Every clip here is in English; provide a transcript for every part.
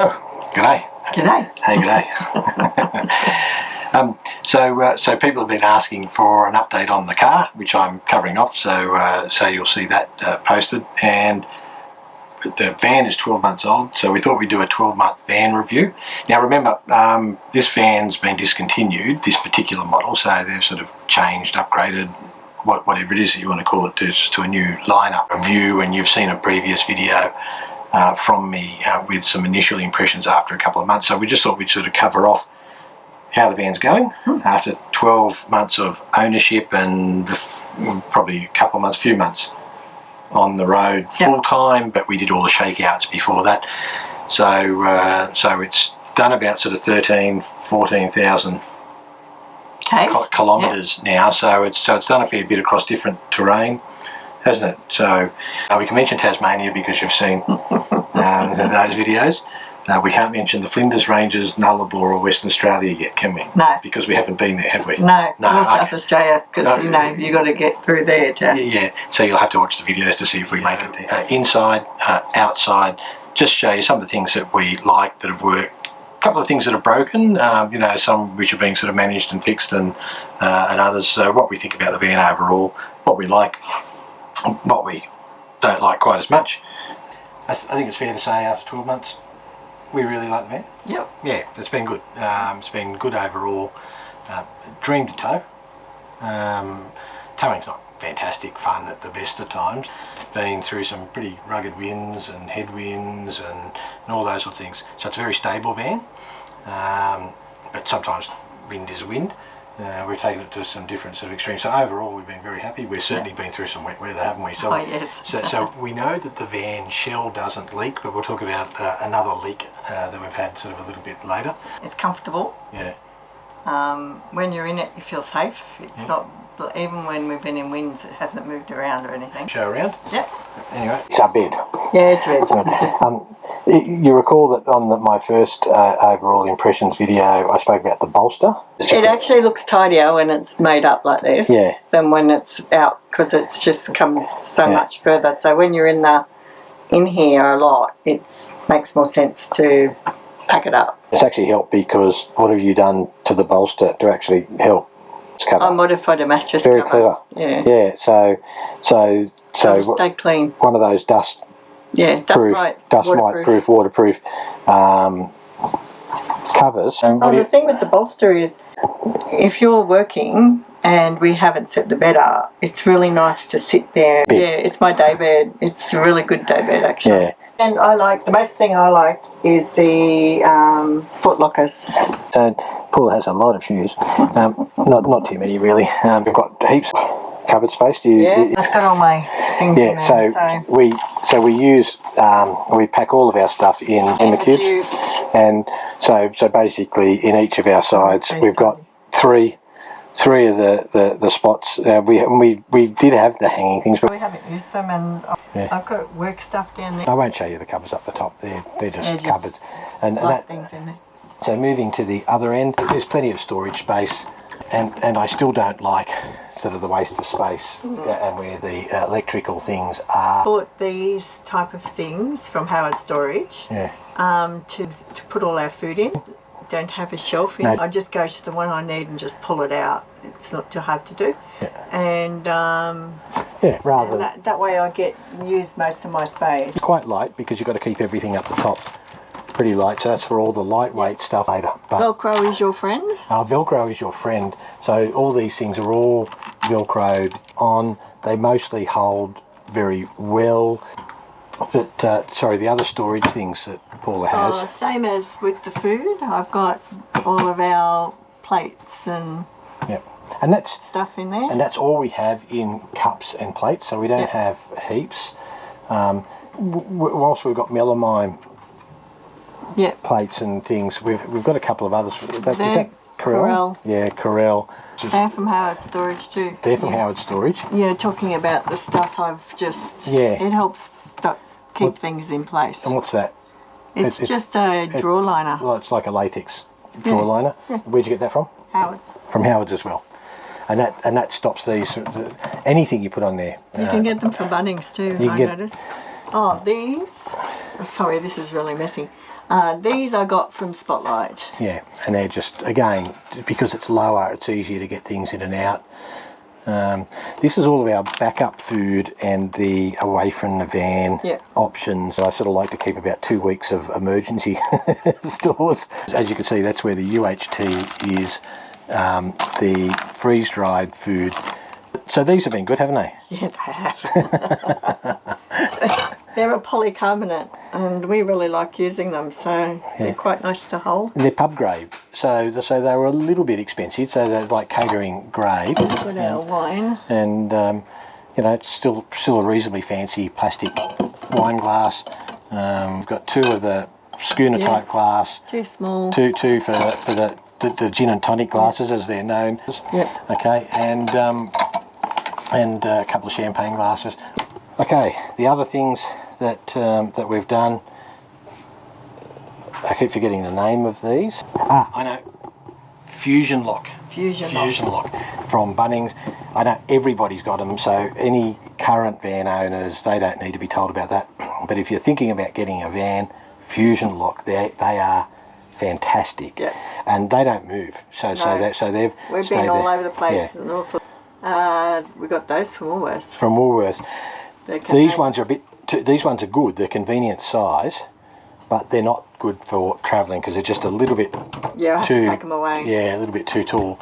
Oh, g'day. G'day. Hey, g'day. So people have been asking for an update on the car, which I'm covering off, so you'll see that posted. And the van is 12 months old, so we thought we'd do a 12-month van review. Now remember, this van's been discontinued, this particular model, so they've sort of changed, upgraded, whatever it is that you want to call it, to a new lineup review, and you've seen a previous video from me with some initial impressions after a couple of months. So we just thought we'd sort of cover off how the van's going after 12 months of ownership and probably a few months on the road full time, but we did all the shakeouts before that. So it's done about sort of 14,000 kilometres now. So it's done a fair bit across different terrain, hasn't it? So we can mention Tasmania because you've seen those videos. We can't mention the Flinders Ranges, Nullarbor or Western Australia yet, can we? No. Because we haven't been there, have we? No, or South Australia, because you've got to get through there too. Yeah, so you'll have to watch the videos to see if we make it there. Inside, outside, just show you some of the things that we like that have worked. A couple of things that are broken, some which are being sort of managed and fixed, and others. So what we think about the van overall, what we like, what we don't like quite as much. I think it's fair to say after 12 months, we really like the van. Yep. Yeah, it's been good. It's been good overall. Dream to tow. Towing's not fantastic fun at the best of times. Been through some pretty rugged winds and headwinds and all those sort of things. So it's a very stable van, but sometimes wind is wind. We've taken it to some different sort of extremes. So overall, we've been very happy. We've certainly been through some wet weather, haven't we? So, yes. so we know that the van shell doesn't leak, but we'll talk about another leak that we've had sort of a little bit later. It's comfortable. Yeah. When you're in it, you feel safe. It's not, even when we've been in winds, it hasn't moved around or anything. Show around? Yeah. Anyway, it's our bed. Yeah, it's red. You recall that on my first overall impressions video, I spoke about the bolster. It actually looks tidier when it's made up like this than when it's out, because it's just comes so much further. So when you're in here a lot, it makes more sense to pack it up. It's actually helped because what have you done to the bolster to actually help its cover? I modified a mattress Very cover. Clever. Yeah. So stay clean. One of those dust mite-proof, waterproof covers. And the thing with the bolster is, if you're working and we haven't set the bed up, it's really nice to sit there. Yeah, it's my day bed. It's a really good day bed, actually. Yeah. And the most thing I like is the foot lockers. So Paula has a lot of shoes, not too many really. We've got heaps of cupboard space. I've got all my things in there. So we use we pack all of our stuff in the cubes, and so basically in each of our sides we've got three of the spots. We did have the hanging things, but we haven't used them, and I've got work stuff down there. I won't show you the cupboards up the top. They're just cupboards, and that things in there. So moving to the other end, there's plenty of storage space, and I still don't like sort of the waste of space and where the electrical things are. Bought these type of things from Howard Storage to put all our food in. Don't have a shelf in. I just go to the one I need and just pull it out. It's not too hard to do. And that way I use most of my space. It's quite light because you've got to keep everything up the top pretty light, so that's for all the lightweight stuff later. But Velcro is your friend? Velcro is your friend. So all these things are all Velcroed on. They mostly hold very well. But the other storage things that Paula has. Same as with the food. I've got all of our plates and that's stuff in there. And that's all we have in cups and plates. So we don't have heaps. Whilst we've got melamine plates and things, we've got a couple of others. Is that Caravan? Yeah, Caravan. They're from Howard Storage too. They're from Howard Storage. Yeah, talking about the stuff I've just... it helps keep things in place. And what's that? It's just a drawer liner. Well, it's like a latex drawer liner. Yeah. Where'd you get that from? Howard's. From Howard's as well. And that stops these, anything you put on there. You can get them from Bunnings too, I noticed. Oh, these, sorry, this is really messy. These I got from Spotlight. Yeah, and they're just, again, because it's lower, it's easier to get things in and out. This is all of our backup food and the away from the van options. I sort of like to keep about 2 weeks of emergency stores. As you can see, that's where the UHT is, the freeze-dried food. So these have been good, haven't they? Yeah, they have. They're a polycarbonate, and we really like using them, so they're quite nice to hold. And they're pub grade, so they were a little bit expensive, so they're like catering grade. Good our wine. And you know, it's still a reasonably fancy plastic wine glass. We've got 2 of the schooner type glass. 2 small. Two for the gin and tonic glasses, as they're known. Yep. Okay, and a couple of champagne glasses. Okay, the other things that we've done, I keep forgetting the name of these. I know, Fusion Lock. Fusion Lock from Bunnings. I know everybody's got them, so any current van owners, they don't need to be told about that. But if you're thinking about getting a van, Fusion Lock, they are fantastic. Yeah. And they don't move, so they've we've been all over the place. Yeah. And also we got those from Woolworths. From Woolworths. These ones are these ones are good. They're convenient size, but they're not good for travelling because they're just a little bit I have to pack them away. Yeah, a little bit too tall.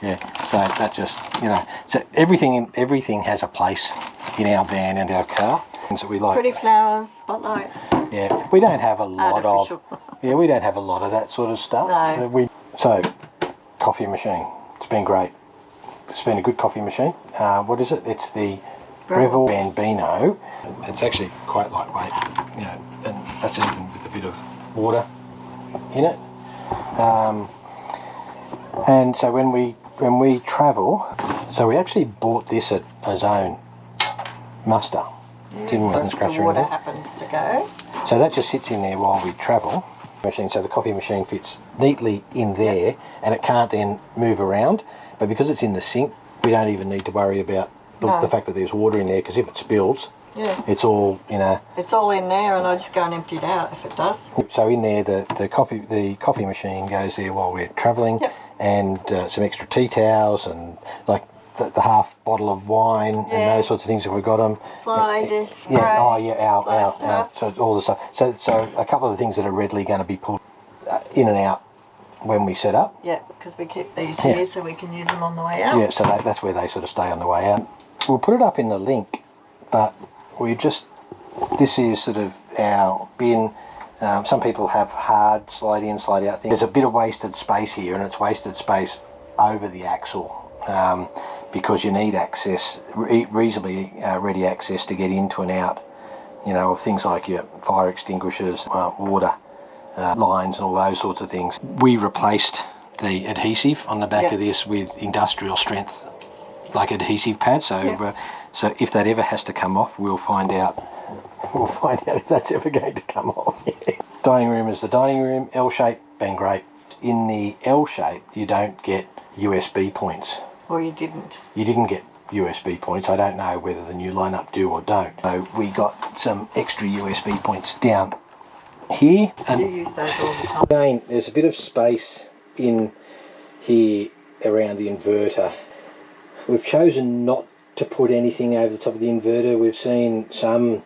Yeah, so that just, you know, so everything has a place in our van and our car. Things that we like. Pretty flowers, Spotlight. Yeah, we don't have a lot of. Yeah, we don't have a lot of that sort of stuff. No. So, coffee machine. It's been great. It's been a good coffee machine. What is it? It's the Breville Bambino. It's actually quite lightweight, you know, and that's even with a bit of water in it. And so when we travel, so we actually bought this at a Zone Muster, didn't we? The water happens to go. So that just sits in there while we travel. So the coffee machine fits neatly in there, and it can't then move around. But because it's in the sink, we don't even need to worry about the fact that there's water in there, because if it spills, it's all, you know, it's all in there, and I just go and empty it out if it does. So in there, the coffee machine goes there while we're travelling, and some extra tea towels and like the half bottle of wine and those sorts of things if we've got them. Slide, spray, our so all the stuff. So a couple of the things that are readily going to be pulled in and out when we set up. Yeah, because we keep these here so we can use them on the way out. Yeah, so that's where they sort of stay on the way out. We'll put it up in the link, but this is sort of our bin. Some people have hard slide in, slide out things. There's a bit of wasted space here, and it's wasted space over the axle because you need access, reasonably ready access to get into and out, you know, of things like your fire extinguishers, water lines and all those sorts of things. We replaced the adhesive on the back of this with industrial strength, like adhesive pads. So so if that ever has to come off, we'll find out if that's ever going to come off. Dining room is the dining room. L shape, been great. In the L shape, you don't get USB points. Or you didn't. You didn't get USB points. I don't know whether the new lineup do or don't. So we got some extra USB points down here. And you use those all the time. Again, there's a bit of space in here around the inverter. We've chosen not to put anything over the top of the inverter. We've seen some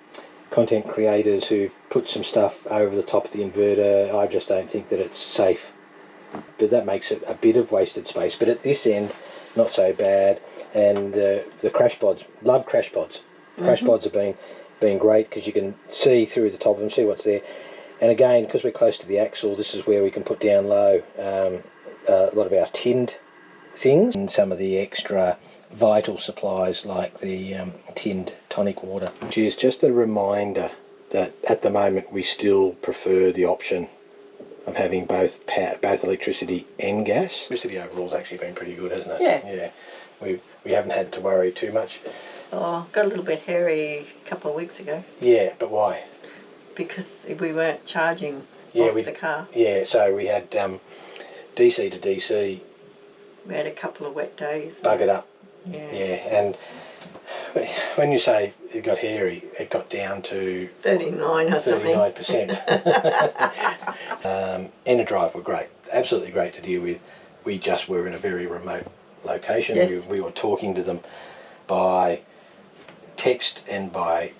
content creators who've put some stuff over the top of the inverter. I just don't think that it's safe. But that makes it a bit of wasted space. But at this end, not so bad. And the crash pods, love crash pods. Crash pods have been great because you can see through the top of them, see what's there. And again, because we're close to the axle, this is where we can put down low a lot of our tinned things and some of the extra vital supplies like the tinned tonic water, which is just a reminder that at the moment we still prefer the option of having both electricity and gas. Electricity overall has actually been pretty good, hasn't it? Yeah. We haven't had to worry too much. Oh, got a little bit hairy a couple of weeks ago. Yeah, but why? Because we weren't charging off the car. Yeah, so we had DC to DC. We had a couple of wet days. Buggered up. Yeah. And when you say it got hairy, it got down to 39 or something. 39%. Enerdrive were great, absolutely great to deal with. We just were in a very remote location. Yes. We were talking to them by text and by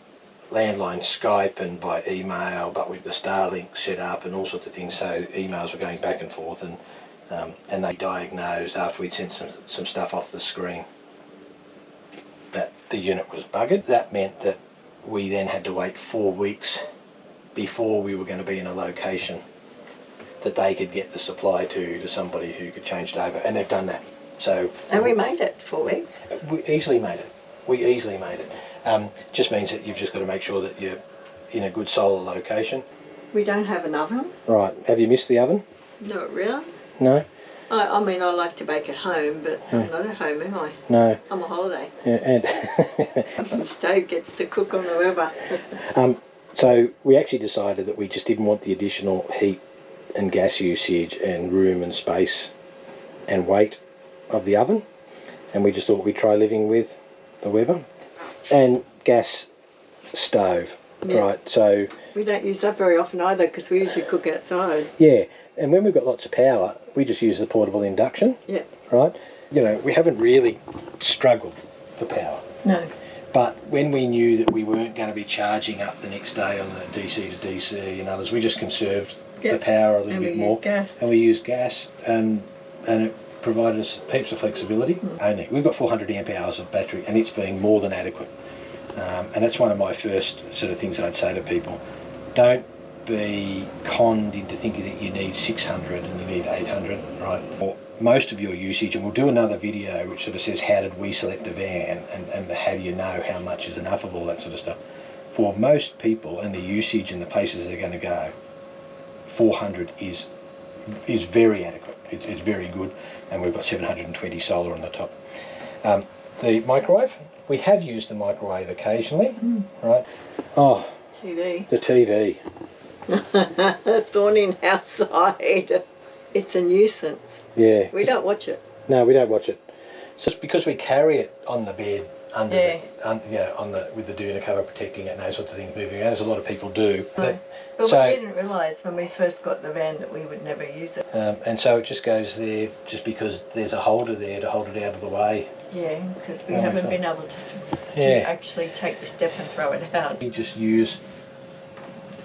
landline Skype and by email, but with the Starlink set up and all sorts of things, so emails were going back and forth, and they diagnosed after we'd sent some stuff off the screen that the unit was buggered. That meant that we then had to wait 4 weeks before we were going to be in a location that they could get the supply to somebody who could change it over, and they've done that. So And we made it 4 weeks. we easily made it. Just means that you've just got to make sure that you're in a good solar location. We don't have an oven. Right. Have you missed the oven? Not really. No? I mean, I like to bake at home, but I'm not at home, am I? No. I'm on holiday. Yeah, And Stove gets to cook on the river. So we actually decided that we just didn't want the additional heat and gas usage and room and space and weight of the oven, and we just thought we'd try living with the Weber and gas stove. Yeah. Right, so We don't use that very often either, because we usually cook outside. yeah, and when we've got lots of power, we just use the portable induction. Yeah. Right, you know, we haven't really struggled for power. No. But when we knew that we weren't going to be charging up the next day on the DC to DC and others, we just conserved the power a little bit more. And we used gas, and it provided us heaps of flexibility. Only we've got 400 amp hours of battery, and it's being more than adequate. And that's one of my first sort of things that I'd say to people: don't be conned into thinking that you need 600 and you need 800, right? Or most of your usage, and we'll do another video which sort of says how did we select a van, and how do you know how much is enough of all that sort of stuff. For most people and the usage and the places they're going to go, 400 is very adequate. It's very good, and we've got 720 solar on the top. The microwave, we have used the microwave occasionally, right? Oh, TV. the TV. Thorn in our side. It's a nuisance. Yeah. We don't watch it. No, we don't watch it. So it's because we carry it on the bed under with the doona cover protecting it and those sorts of things moving around, as a lot of people do. But we didn't realise when we first got the van that we would never use it. And so it just goes there just because there's a holder there to hold it out of the way. Yeah, because we haven't been able to actually take the step and throw it out. We just use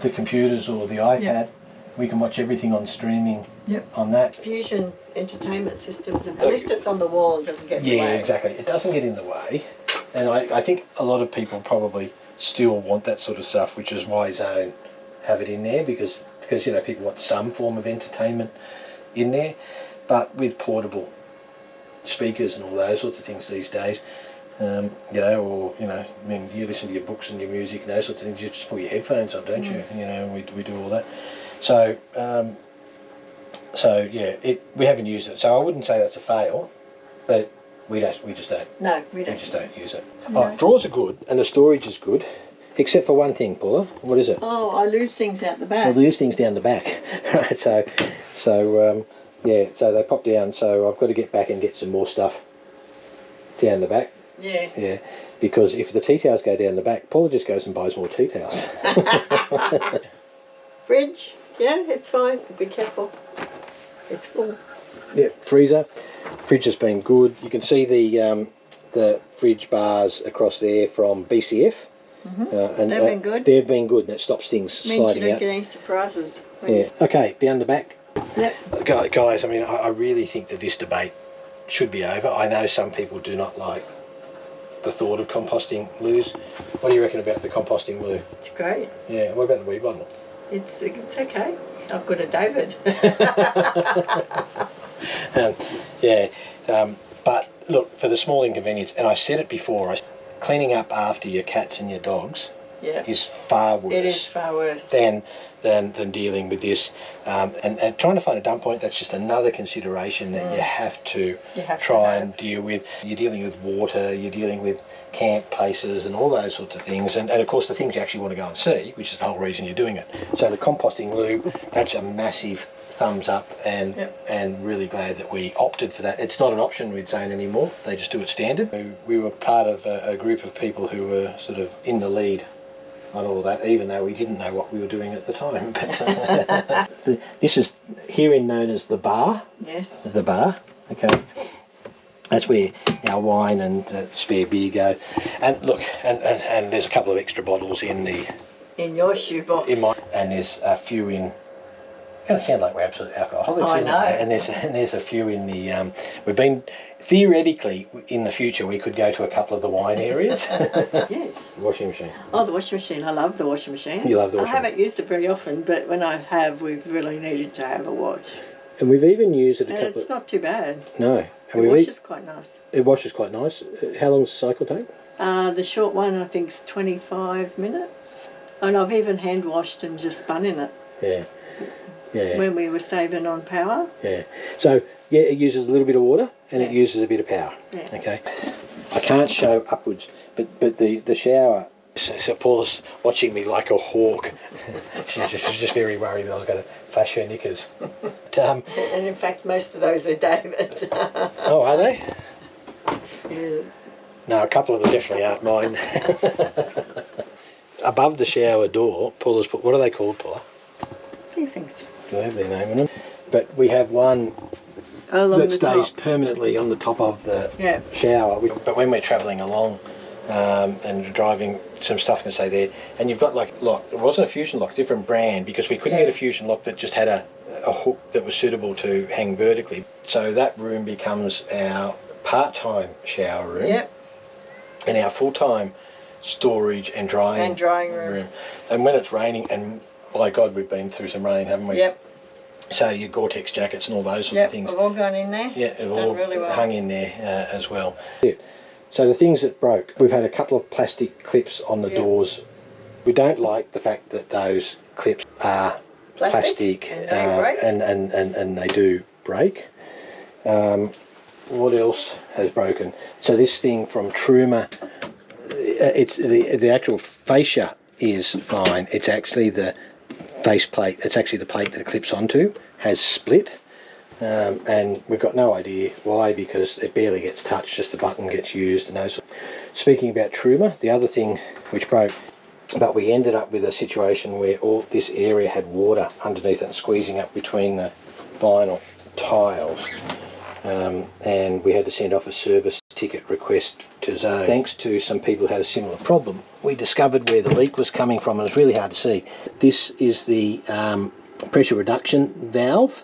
the computers or the iPad. Yep. We can watch everything on streaming on that. Fusion entertainment systems, at least it's on the wall, it doesn't get in the way. Yeah, exactly. It doesn't get in the way. And I think a lot of people probably still want that sort of stuff, which is why Zone have it in there, because you know, people want some form of entertainment in there. But with portable speakers and all those sorts of things these days, you know, or, you know, I mean, you listen to your books and your music and those sorts of things, you just put your headphones on, don't you? You know, we do all that. So, yeah, we haven't used it. So I wouldn't say that's a fail, but we just don't. No, we don't. We just don't use it. No. Oh, drawers are good and the storage is good, except for one thing, Paula. What is it? Oh, I lose things out the back. Well, lose things down the back. Right, so yeah, so they pop down, so I've got to get back and get some more stuff down the back. Yeah. Yeah, because if the tea towels go down the back, Paula just goes and buys more tea towels. Fridge, yeah, it's fine. Be careful. It's full. Yeah, freezer. Fridge has been good. You can see the fridge bars across there from BCF. And They've been good. They've been good, and it stops things sliding you don't out. get any surprises. Yeah. Okay, down the back. Yep. Guys, I mean, I really think that this debate should be over. I know some people do not like the thought of composting loos. What do you reckon about the composting loo? It's great. Yeah, what about the wee bottle? It's okay. I've got a David. But look, for the small inconvenience, and I've said it before, cleaning up after your cats and your dogs is far worse. It is far worse. Than than dealing with this. And trying to find a dump point, that's just another consideration that you have to try and deal with. You're dealing with water, you're dealing with camp places and all those sorts of things. And of course the things you actually want to go and see, which is the whole reason you're doing it. So the composting lube, that's a massive thumbs up, and really glad that we opted for that. It's not an option with Zane anymore, they just do it standard. We were part of a group of people who were sort of in the lead on all that, even though we didn't know what we were doing at the time. But this is herein known as the bar. Yes. The bar, okay. That's where our wine and spare beer go. And look, and there's a couple of extra bottles in your shoebox. And there's a few in. Kind of sound like we're absolute alcoholics. I know. And there's a few in the. We've been theoretically in the future we could go to a couple of the wine areas. Yes. Washing machine. Oh, the washing machine! I love the washing machine. You love the washing machine. I haven't used it very often, but when I have, we've really needed to have a wash. And we've even used it a couple. And it's not too bad. No. And it washes quite nice. It washes quite nice. How long does the cycle take? The short one I think is 25 minutes, and I've even hand washed and just spun in it. Yeah. Yeah. When we were saving on power. Yeah. So yeah, it uses a little bit of water and it uses a bit of power. Yeah. Okay. I can't show upwards, but the shower. So Paula's watching me like a hawk. She's just very worried that I was going to flash her knickers. And in fact, most of those are David's. Oh, are they? Yeah. No, a couple of them definitely aren't mine. Above the shower door, Paula's put. What are they called, Paula? These things. Do they have their name in them? But we have one that stays permanently on the top of the shower. But when we're travelling along and driving, some stuff can stay there. And you've got like lock. It wasn't a fusion lock, different brand, because we couldn't get a fusion lock that just had a hook that was suitable to hang vertically. So that room becomes our part-time shower room. Yep. And our full-time storage and drying room. And when it's raining, and by God, we've been through some rain, haven't we? Yep. So your Gore-Tex jackets and all those sorts of things. We've all gone in there. Yeah, they've all really well. hung in there as well. So the things that broke, we've had a couple of plastic clips on the doors. We don't like the fact that those clips are plastic and they do break. What else has broken? So this thing from Truma, it's the actual fascia is fine. It's actually the face plate, it's actually the plate that it clips onto, has split. And we've got no idea why, because it barely gets touched, just the button gets used and those. Speaking about Truma, the other thing which broke, but we ended up with a situation where all this area had water underneath it and squeezing up between the vinyl tiles. And we had to send off a service ticket request to Zone. Thanks to some people who had a similar problem, we discovered where the leak was coming from. It was really hard to see. This is the pressure reduction valve,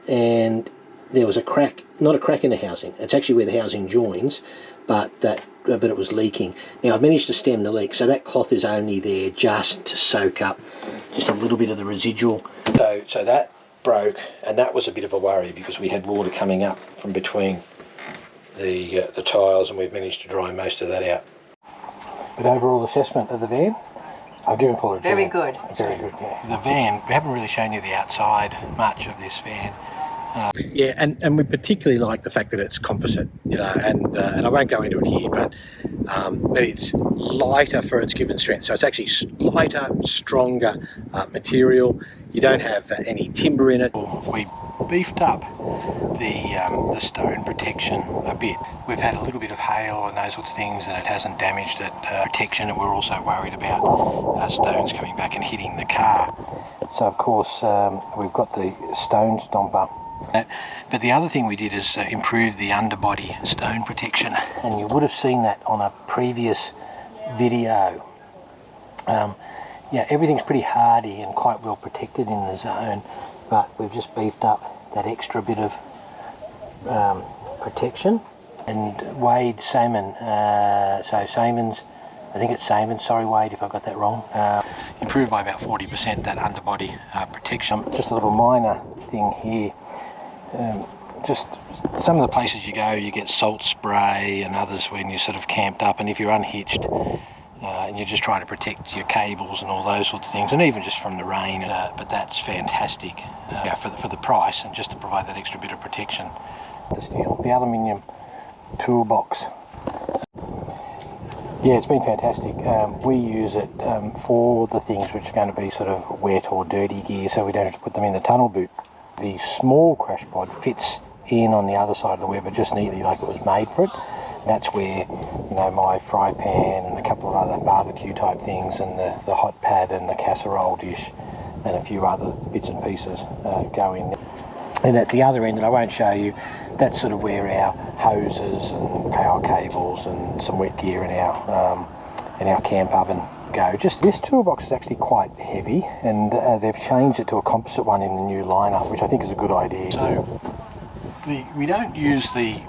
and there was a crack, not a crack in the housing, it's actually where the housing joins, but it was leaking. Now I've managed to stem the leak, so that cloth is only there just to soak up just a little bit of the residual. So that broke, and that was a bit of a worry because we had water coming up from between the tiles, and we've managed to dry most of that out. But overall assessment of the van, I'll give him Paula a very good. Very good, yeah. The van, we haven't really shown you the outside much of this van. Yeah, and we particularly like the fact that it's composite, you know, and I won't go into it here, but it's lighter for its given strength. So it's actually lighter, stronger material. You don't have any timber in it. We beefed up the stone protection a bit. We've had a little bit of hail and those sorts of things, and it hasn't damaged it. Protection, and we're also worried about stones coming back and hitting the car. So of course we've got the stone stomper. But the other thing we did is improve the underbody stone protection, and you would have seen that on a previous video. Yeah, everything's pretty hardy and quite well protected in the zone, but we've just beefed up that extra bit of protection. And Wade Salmon, so Salmon's, I think it's Salmon, sorry Wade if I got that wrong, improved by about 40% that underbody protection. Just a little minor thing here. Just some of the places you go, you get salt spray, and others when you're sort of camped up, and if you're unhitched, and you're just trying to protect your cables and all those sorts of things, and even just from the rain. But that's fantastic for the price, and just to provide that extra bit of protection. The steel, the aluminium toolbox. Yeah, it's been fantastic. We use it for the things which are going to be sort of wet or dirty gear, so we don't have to put them in the tunnel boot. The small crash pod fits in on the other side of the Weber just neatly, like it was made for it. That's where, you know, my fry pan and a couple of other barbecue type things, and the hot pad and the casserole dish and a few other bits and pieces go in there. And at the other end, and I won't show you, that's sort of where our hoses and power cables and some wet gear in our camp oven go. Just this toolbox is actually quite heavy, and they've changed it to a composite one in the new lineup, which I think is a good idea. So we don't use the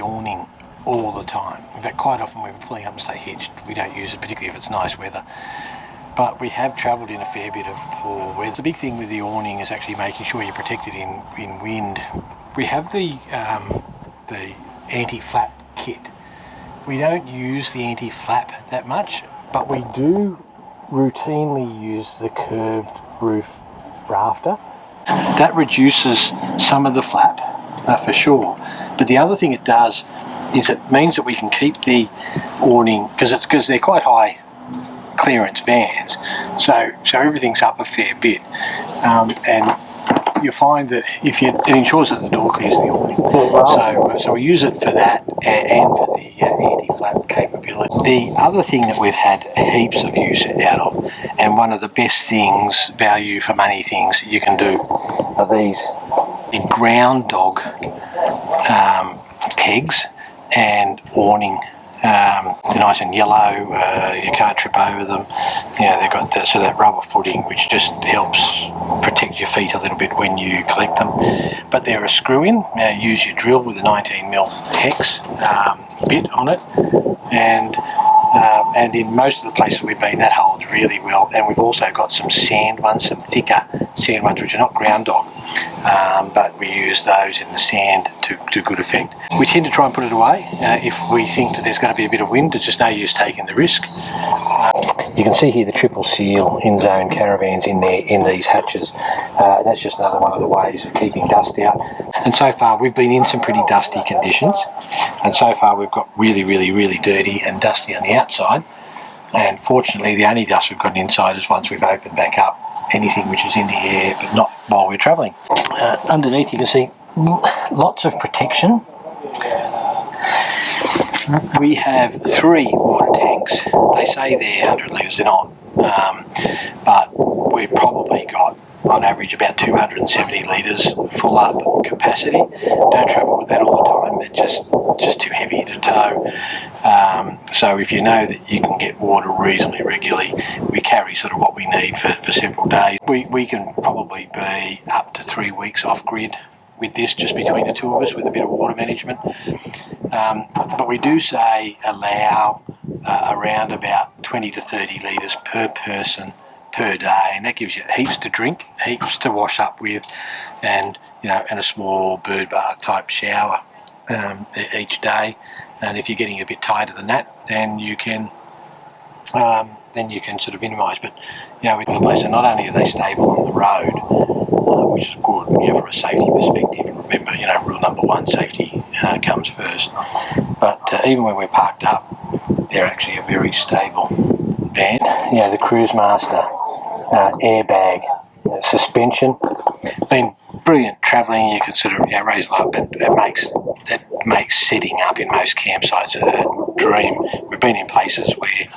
awning all the time. In fact, quite often when we're pulling up and stay hitched, we don't use it, particularly if it's nice weather. But we have travelled in a fair bit of poor weather. The big thing with the awning is actually making sure you're protected in wind. We have the anti-flap kit. We don't use the anti-flap that much, but we do routinely use the curved roof rafter. That reduces some of the flap for sure. But the other thing it does is it means that we can keep the awning, because they're quite high clearance vans, so everything's up a fair bit, and you find that it ensures that the door clears the awning. So we use it for that and for the anti-flap capability. The other thing that we've had heaps of use out of, and one of the best things, value for money things that you can do, are these ground dog pegs and awning. They're nice and yellow, you can't trip over them. They've got that rubber footing, which just helps protect your feet a little bit when you collect them. But they're a screw-in. Use your drill with a 19mm hex bit on it, and in most of the places we've been, that holds really well. And we've also got some sand ones, some thicker sand ones, which are not ground dog, but we use those in the sand to good effect. We tend to try and put it away if we think that there's going to be a bit of wind. It's just no use taking the risk. You can see here the triple seal in-zone caravans in these hatches. That's just another one of the ways of keeping dust out. And so far we've been in some pretty dusty conditions, and so far we've got really, really, really dirty and dusty on the outside. And fortunately the only dust we've got inside is once we've opened back up anything which is in the air, but not while we're travelling. Underneath you can see lots of protection. We have 3 water tanks. They say they're 100 litres, they're not. But we've probably got, on average, about 270 litres full up capacity. Don't travel with that all the time, it's just too heavy to tow. So if you know that you can get water reasonably regularly, we carry sort of what we need for several days. We can probably be up to 3 weeks off grid with this, just between the two of us, with a bit of water management. But we do say allow around about 20 to 30 litres per person per day, and that gives you heaps to drink, heaps to wash up with, and a small bird bath type shower each day. And if you're getting a bit tighter than that, then you can sort of minimise. But we've got a place, and not only are they stable on the road, which is good from a safety perspective. And remember, rule number 1, safety comes first. But even when we're parked up, they're actually a very stable van. The Cruise Master airbag suspension, been brilliant travelling. You can sort of raise it up, but it makes setting up in most campsites a dream. We've been in places where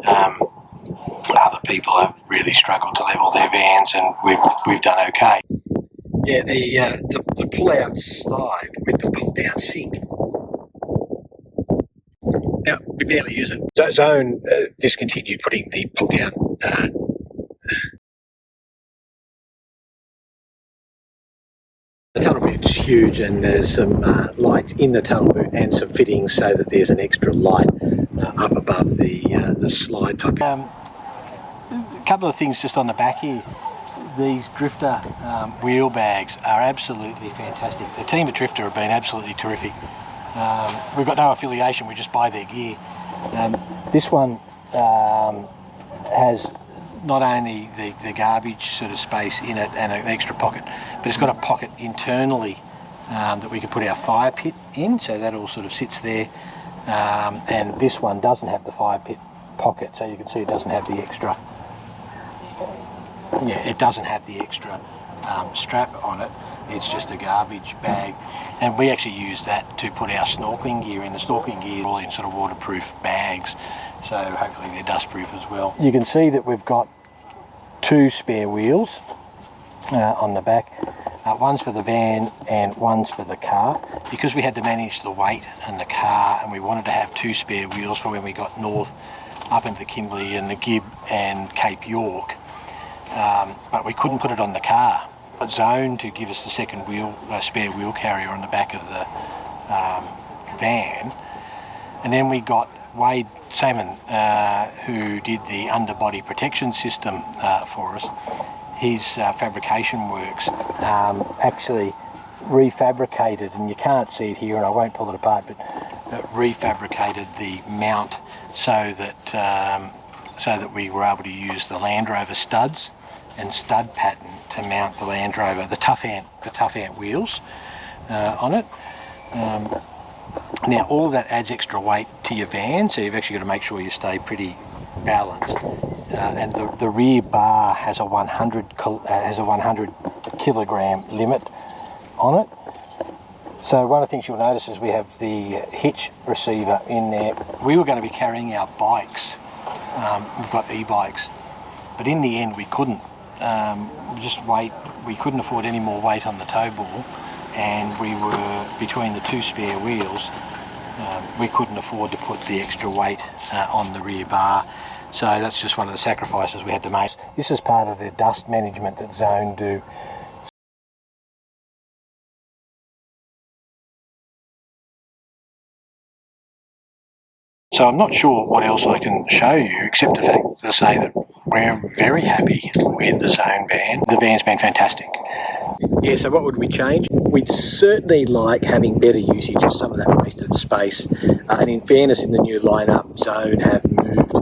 other people have really struggled to level their vans, and we've done okay. Yeah, the pull-out slide with the pop-down sink. Now, we barely use it. Zone discontinued putting the pull-down the tunnel boot's huge, and there's some lights in the tunnel boot and some fittings so that there's an extra light up above the slide type. A couple of things just on the back here. These Drifter wheel bags are absolutely fantastic. The team at Drifter have been absolutely terrific. We've got no affiliation, we just buy their gear. This one has not only the garbage sort of space in it and an extra pocket, but it's got a pocket internally that we can put our fire pit in, so that all sort of sits there. And this one doesn't have the fire pit pocket, so you can see it doesn't have the extra. Yeah, it doesn't have the extra strap on it. It's just a garbage bag, and we actually use that to put our snorkeling gear in. The snorkeling gear is all in sort of waterproof bags, so hopefully they're dustproof as well. You can see that we've got 2 spare wheels on the back. One's for the van and one's for the car. Because we had to manage the weight in the car and we wanted to have 2 spare wheels for when we got north up into the Kimberley and the Gibb and Cape York, but we couldn't put it on the car. Zone to give us the second wheel, spare wheel carrier on the back of the van. And then we got Wade Salmon, who did the underbody protection system for us. His fabrication works actually refabricated, and you can't see it here and I won't pull it apart, but refabricated the mount so that we were able to use the Land Rover studs and stud pattern to mount the Land Rover, the Tough Ant wheels on it. Now all of that adds extra weight to your van, so you've actually got to make sure you stay pretty balanced. And the rear bar has a 100 kilogram limit on it. So one of the things you'll notice is we have the hitch receiver in there. We were going to be carrying our bikes. We've got e-bikes, but in the end we couldn't. We couldn't afford any more weight on the tow ball, and we were between the 2 spare wheels. We couldn't afford to put the extra weight on the rear bar, so that's just one of the sacrifices we had to make. This is part of the dust management that Zone do. So I'm not sure what else I can show you except the fact to say that we're very happy with the Zone van. The van's been fantastic. Yeah, so what would we change? We'd certainly like having better usage of some of that wasted space. And in fairness, in the new lineup, Zone have moved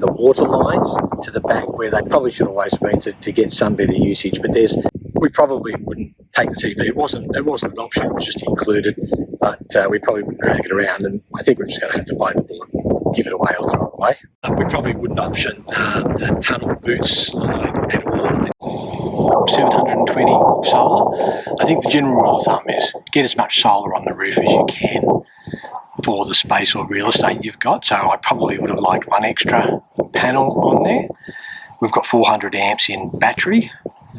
the water lines to the back where they probably should have always been to get some better usage. But we probably wouldn't take the TV. It wasn't an option, it was just included. But we probably wouldn't drag it around, and I think we're just going to have to bite the bullet and give it away or throw it away. We probably wouldn't option the tunnel boot slide at all. 720 solar. I think the general rule of thumb is get as much solar on the roof as you can for the space or real estate you've got. So I probably would have liked one extra panel on there. We've got 400 amps in battery.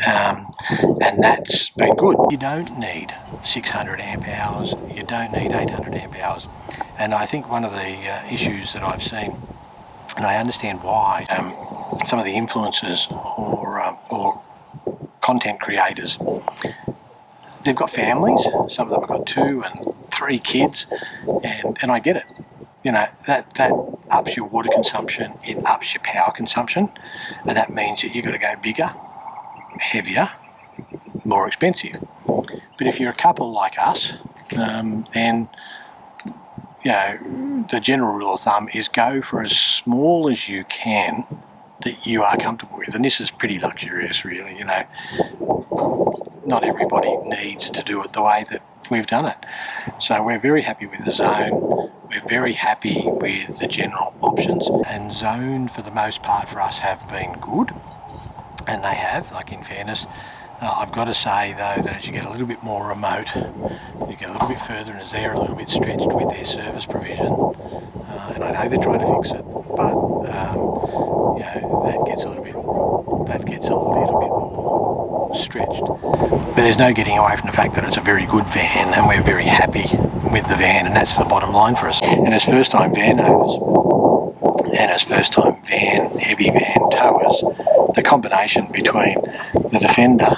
And that's been good. You don't need 600 amp hours, you don't need 800 amp hours. And I think one of the issues that I've seen, and I understand why, some of the influencers or content creators, they've got families, some of them have got 2 and 3 kids, and I get it. You know, that ups your water consumption, it ups your power consumption, and that means that you've got to go bigger, heavier, more expensive. But if you're a couple like us, then you know the general rule of thumb is go for as small as you can that you are comfortable with, and this is pretty luxurious, really. You know, not everybody needs to do it the way that we've done it. So we're very happy with the Zone. We're very happy with the general options, and Zone for the most part for us have been good. And they have, like, in fairness. I've got to say though that as you get a little bit more remote, you get a little bit further, and as they're a little bit stretched with their service provision, and I know they're trying to fix it, but you know, that gets a little bit more stretched. But there's no getting away from the fact that it's a very good van, and we're very happy with the van, and that's the bottom line for us. And as first-time van owners, and as first-time heavy van towers, the combination between the Defender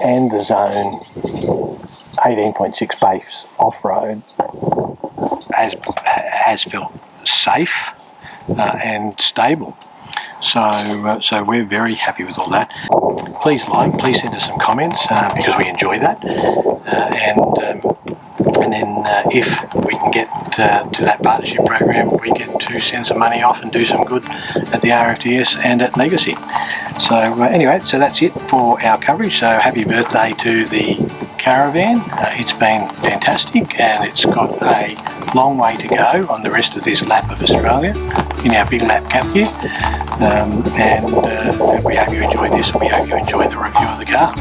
and the Zone 18.6 base off-road has felt safe and stable. So we're very happy with all that. Please send us some comments because we enjoy that. And and then if we can get to that partnership program, we get to send some money off and do some good at the RFDS and at Legacy. So anyway, so that's it for our coverage. So happy birthday to the Caravan. It's been fantastic, and it's got a long way to go on the rest of this lap of Australia in our big lap cap here. And we hope you enjoyed this, and we hope you enjoyed the review of the car.